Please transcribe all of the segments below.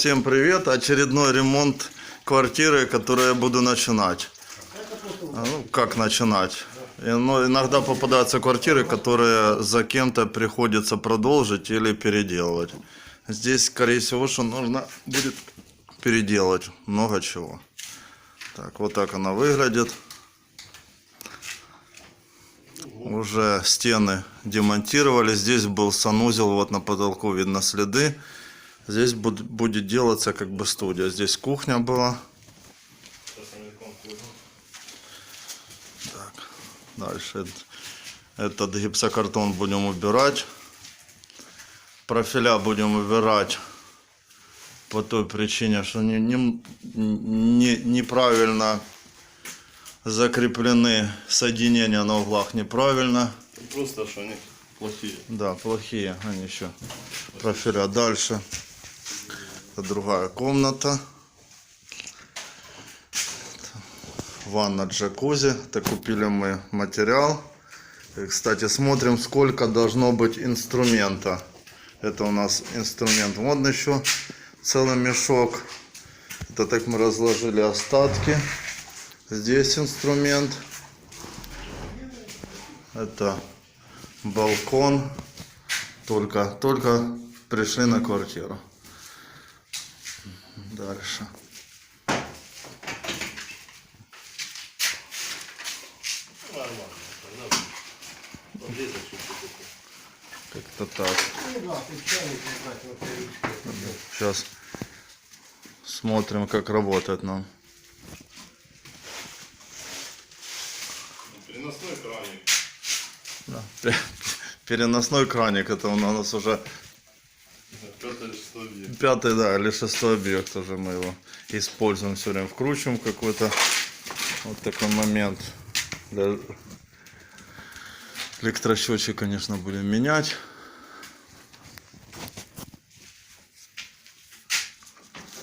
Всем привет! Очередной ремонт квартиры, который я буду начинать. Ну, как начинать? Иногда попадаются квартиры, которые за кем-то приходится продолжить или переделывать. Здесь, скорее всего, что нужно будет переделать много чего. Так, вот так она выглядит. Уже стены демонтировали. Здесь был санузел, вот на потолку видно следы. Здесь будет делаться как бы студия. Здесь кухня была. Так, дальше этот гипсокартон будем убирать. Профиля будем убирать по той причине, что неправильно закреплены соединения на углах, неправильно. Просто что они плохие. Да, плохие они еще. Профиля. Дальше. Это другая комната. Ванна, джакузи. Это купили мы материал. И, кстати, смотрим, сколько должно быть инструмента. Это у нас инструмент. Вон еще целый мешок. Это так мы разложили остатки. Здесь инструмент. Это балкон. Только пришли на квартиру. Дальше. Как-то так. Сейчас смотрим, как работает нам. Переносной краник. Да. Переносной краник. Это у нас уже пятый, да, или шестой объект уже мы его используем все время. Вкручиваем какой-то вот такой момент. Электросчетчик, конечно, будем менять.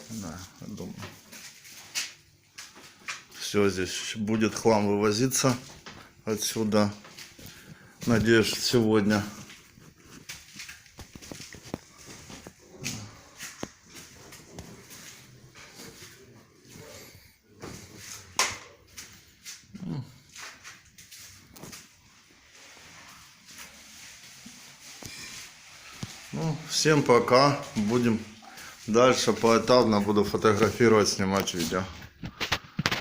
Да, я думаю. Все, здесь будет хлам вывозиться отсюда. Надеюсь, сегодня. Ну, всем пока. Будем дальше поэтапно буду фотографировать, снимать видео.